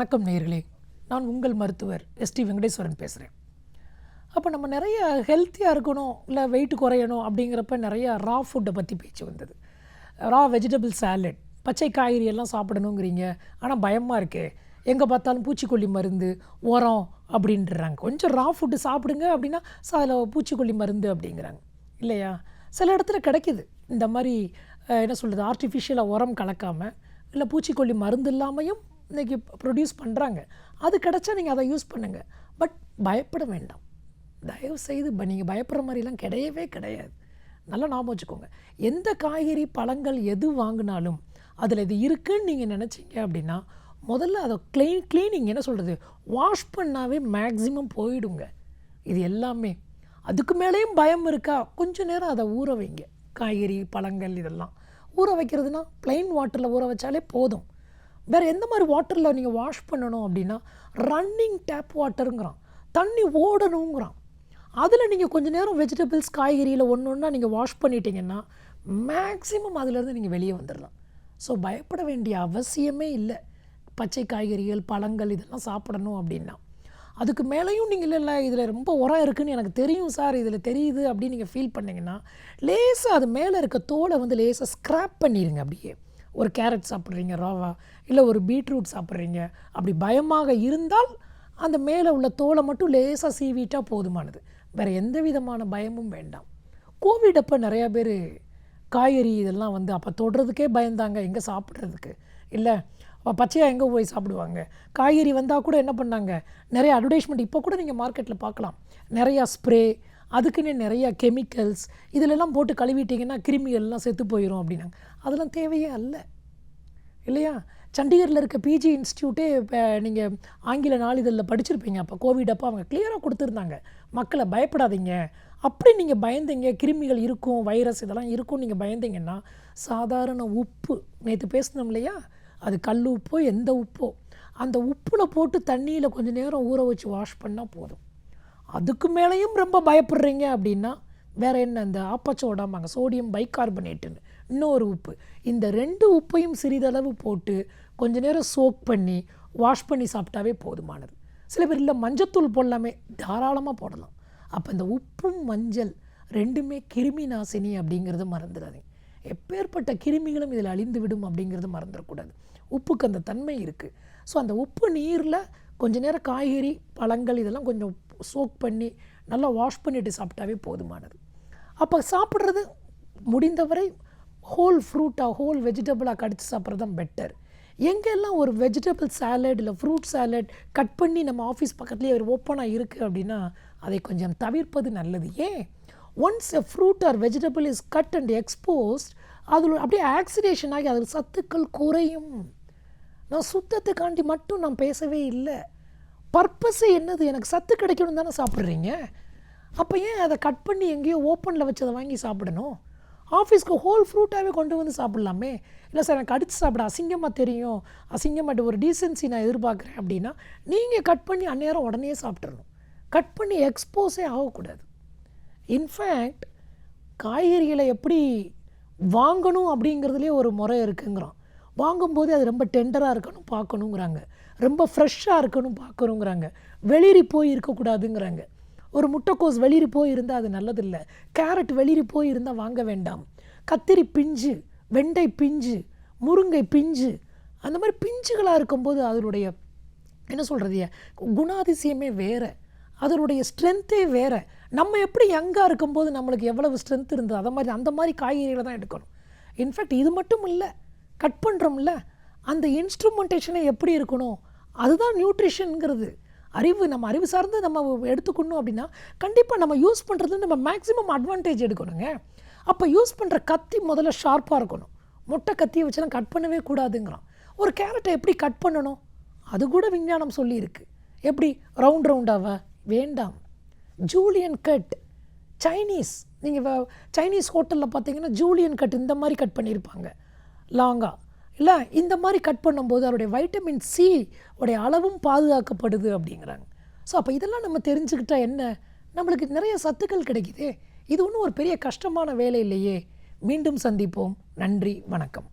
வணக்கம் நேயர்களே, நான் உங்கள் மருத்துவர் எஸ்டி வெங்கடேஸ்வரன் பேசுகிறேன். அப்போ நம்ம நிறைய ஹெல்த்தியாக இருக்கணும், இல்லை வெயிட் குறையணும் அப்படிங்கிறப்ப நிறையா ரா ஃபுட்டை பற்றி பேச்சு வந்தது. ரா வெஜிடபிள் சாலட், பச்சை காய்கறி எல்லாம் சாப்பிடணுங்கிறீங்க. ஆனால் பயமாக இருக்கே, எங்கே பார்த்தாலும் பூச்சிக்கொல்லி மருந்து, உரம் அப்படின்றாங்க. கொஞ்சம் ரா ஃபுட்டு சாப்பிடுங்க அப்படின்னா அதில் பூச்சிக்கொல்லி மருந்து அப்படிங்கிறாங்க இல்லையா? சில இடத்துல கிடைக்கிது இந்த மாதிரி என்ன சொல்கிறது, ஆர்டிஃபிஷியலாக உரம் கலக்காமல் இல்லை பூச்சிக்கொல்லி மருந்து இல்லாமையும் இன்றைக்கி ப்ரொடியூஸ் பண்ணுறாங்க. அது கிடச்சா நீங்கள் அதை யூஸ் பண்ணுங்கள். பட் பயப்பட வேண்டாம், தயவு செய்து நீங்கள் பயப்படுற மாதிரிலாம் கிடையவே கிடையாது. நல்லா ஞாபகம் வச்சுக்கோங்க, எந்த காய்கறி பழங்கள் எது வாங்கினாலும் அதில் இது இருக்குதுன்னு நீங்கள் நினச்சிங்க அப்படின்னா முதல்ல அதை க்ளீனிங் என்ன சொல்கிறது, வாஷ் பண்ணாவே மேக்ஸிமம் போயிடுங்க இது எல்லாமே. அதுக்கு மேலேயும் பயம் இருக்கா, கொஞ்சம் நேரம் அதை ஊற வைங்க. காய்கறி பழங்கள் இதெல்லாம் ஊற வைக்கிறதுனா ப்ளைன் வாட்டரில் ஊற வச்சாலே போதும். வேறு எந்த மாதிரி வாட்டரில் நீங்கள் வாஷ் பண்ணணும் அப்படின்னா ரன்னிங் டேப் வாட்டருங்கிறான், தண்ணி ஓடணுங்கிறான். அதில் நீங்கள் கொஞ்சம் நேரம் வெஜிடபிள்ஸ் காய்கறியில் ஒன்றா நீங்கள் வாஷ் பண்ணிட்டீங்கன்னா மேக்ஸிமம் அதிலேருந்து நீங்கள் வெளியே வந்துடலாம். ஸோ பயப்பட வேண்டிய அவசியமே இல்லை. பச்சை காய்கறிகள் பழங்கள் இதெல்லாம் சாப்பிடணும் அப்படின்னா அதுக்கு மேலேயும் நீங்கள் இல்லை இதில் ரொம்ப உரம் இருக்குதுன்னு எனக்கு தெரியும் சார், இதில் தெரியுது அப்படின்னு நீங்கள் ஃபீல் பண்ணிங்கன்னா லேசாக அது மேலே இருக்க தோலை வந்து லேசாக ஸ்க்ராப் பண்ணிடுங்க. அப்படியே ஒரு கேரட் சாப்பிட்றீங்க ராவா, இல்லை ஒரு பீட்ரூட் சாப்பிட்றீங்க, அப்படி பயமாக இருந்தால் அந்த மேலே உள்ள தோலை மட்டும் லேசாக சீவிட்டால் போதுமானது. வேறு எந்த விதமான பயமும் வேண்டாம். கோவிட் அப்போ நிறையா பேர் காய்கறி இதெல்லாம் வந்து அப்போ தொடுறதுக்கே பயந்தாங்க, எங்கே சாப்பிட்றதுக்கு இல்லை, பச்சையாக எங்கே போய் சாப்பிடுவாங்க. காய்கறி வந்தால் கூட என்ன பண்ணாங்க, நிறைய அட்வர்டைஸ்மெண்ட் இப்போ கூட நீங்கள் மார்க்கெட்டில் பார்க்கலாம். நிறையா ஸ்ப்ரே, அதுக்குன்னு நிறையா கெமிக்கல்ஸ் இதிலெல்லாம் போட்டு கழுவிட்டிங்கன்னா கிருமிகள்லாம் செத்து போயிடும் அப்படின்னாங்க. அதெல்லாம் தேவையே அல்ல இல்லையா? சண்டிகரில் இருக்க பிஜி இன்ஸ்டியூட்டே இப்போ நீங்கள் ஆங்கில நாளிதழில் படிச்சிருப்பீங்க. அப்போ கோவிட் அப்போ அவங்க கிளியராக கொடுத்துருந்தாங்க, மக்களை பயப்படாதீங்க. அப்படி நீங்கள் பயந்தீங்க, கிருமிகள் இருக்கும், வைரஸ் இதெல்லாம் இருக்கும் நீங்கள் பயந்தீங்கன்னா சாதாரண உப்பு, நேற்று பேசணும் இல்லையா, அது கல் உப்போ எந்த உப்போ அந்த உப்பில் போட்டு தண்ணியில் கொஞ்சம் நேரம் ஊற வச்சு வாஷ் பண்ணால் போதும். அதுக்கு மேலேயும் ரொம்ப பயப்படுறீங்க அப்படின்னா வேறு என்ன, இந்த ஆப்பச்சோடாமாங்க, சோடியம் பைகார்பனேட்டுன்னு இன்னொரு உப்பு, இந்த 2 உப்பையும் சிறிதளவு போட்டு கொஞ்ச நேரம் சோக் பண்ணி வாஷ் பண்ணி சாப்பிட்டாவே போதுமானது. சில பேர் இல்லை மஞ்சத்தூள் போடலாமே, தாராளமாக போடலாம். அப்போ இந்த உப்பும் மஞ்சள் ரெண்டுமே கிருமி நாசினி அப்படிங்கிறத மறந்துடாதீங்க. எப்பேற்பட்ட கிருமிகளும் இதில் அழிந்து விடும் அப்படிங்கிறது மறந்துடக்கூடாது. உப்புக்கு அந்த தன்மை இருக்குது. ஸோ அந்த உப்பு நீரில் கொஞ்சம் நேரம் காய்கறி பழங்கள் இதெல்லாம் கொஞ்சம் சோக் பண்ணி நல்லா வாஷ் பண்ணிவிட்டு சாப்பிட்டாவே போதுமானது. அப்போ சாப்பிட்றது முடிந்தவரை ஹோல் ஃப்ரூட்டாக ஹோல் வெஜிடபிளாக கடித்து சாப்பிட்றது தான் பெட்டர். எங்கெல்லாம் ஒரு வெஜிடபிள் சாலட் இல்லை ஃப்ரூட் சாலட் கட் பண்ணி நம்ம ஆஃபீஸ் பக்கத்துலேயே ஒரு ஓப்பனாக இருக்குது அப்படின்னா அதை கொஞ்சம் தவிர்ப்பது நல்லது. ஏன், once a fruit or vegetable is cut and exposed, அதில் அப்படியே ஆக்சிடேஷன் ஆகி அதில் சத்துக்கள் குறையும். நான் சுத்தத்துக்காண்டி மட்டும் நான் பேசவே இல்லை. பர்பஸே என்னது, எனக்கு சத்து கிடைக்கணும் தானே சாப்பிட்றீங்க. அப்போ ஏன் அதை கட் பண்ணி எங்கேயோ ஓப்பனில் வச்சு அதை வாங்கி சாப்பிடணும்? ஆஃபீஸ்க்கு ஹோல் ஃப்ரூட்டாகவே கொண்டு வந்து சாப்பிட்லாமே. இல்லை சார் எனக்கு கடிச்சு சாப்பிட அசிங்கமாக தெரியும், அசிங்கமாட்டு ஒரு டீசென்சி நான் எதிர்பார்க்குறேன் அப்படின்னா நீங்கள் கட் பண்ணி அந்நேரம் உடனே சாப்பிட்றணும். கட் பண்ணி எக்ஸ்போஸே ஆகக்கூடாது. இன்ஃபேக்ட் காய்கறிகளை எப்படி வாங்கணும் அப்படிங்கிறதுலே ஒரு முறை இருக்குங்கிறான். வாங்கும்போது அது ரொம்ப டெண்டராக இருக்கணும் பார்க்கணுங்கிறாங்க, ரொம்ப ஃப்ரெஷ்ஷாக இருக்கணும் பார்க்கணுங்கிறாங்க, வெளிரி போய் இருக்கக்கூடாதுங்கிறாங்க. ஒரு முட்டைக்கோஸ் வெளிரி போய் இருந்தால் அது நல்லதில்லை, கேரட் வெளிரி போய் இருந்தால் வாங்க வேண்டாம். கத்திரி பிஞ்சு, வெண்டை பிஞ்சு, முருங்கை பிஞ்சு, அந்த மாதிரி பிஞ்சுகளாக இருக்கும்போது அதனுடைய என்ன சொல்கிறது குணாதிசயமே வேறு, அதனுடைய ஸ்ட்ரென்த்தே வேறு. நம்ம எப்படி யங்காக இருக்கும்போது நம்மளுக்கு எவ்வளவு ஸ்ட்ரென்த் இருந்தது அந்த மாதிரி காய்கறிகளை தான் எடுக்கணும். இன்ஃபேக்ட் இது மட்டும் இல்லை, கட் பண்ணுறோம்ல அந்த இன்ஸ்ட்ருமெண்டேஷனை எப்படி இருக்கணும், அதுதான் நியூட்ரிஷனுங்கிறது. நம்ம அறிவு சார்ந்து நம்ம எடுத்துக்கணும் அப்படின்னா கண்டிப்பாக நம்ம யூஸ் பண்ணுறது நம்ம மேக்ஸிமம் அட்வான்டேஜ் எடுக்கணுங்க. அப்போ யூஸ் பண்ணுற கத்தி முதல்ல ஷார்ப்பாக இருக்கணும். மொட்டை கத்தியை வச்சுலாம் கட் பண்ணவே கூடாதுங்கிறான். ஒரு கேரட்டை எப்படி கட் பண்ணணும் அது கூட விஞ்ஞானம் சொல்லியிருக்கு. எப்படி ரவுண்டாவா வேண்டாம், ஜூலியன் கட். நீங்கள் சைனீஸ் ஹோட்டலில் பார்த்தீங்கன்னா ஜூலியன் கட் இந்த மாதிரி கட் பண்ணியிருப்பாங்க லாங்காக, இல்லை இந்த மாதிரி கட் பண்ணும்போது அதோடைய வைட்டமின் சி உடைய அளவும் பாதுகாக்கப்படுது அப்படிங்கிறாங்க. ஸோ அப்போ இதெல்லாம் நம்ம தெரிஞ்சுக்கிட்டா என்ன, நம்மளுக்கு நிறைய சத்துக்கள் கிடைக்குதே. இது ஒன்றும் ஒரு பெரிய கஷ்டமான வேலை இல்லையே. மீண்டும் சந்திப்போம். நன்றி, வணக்கம்.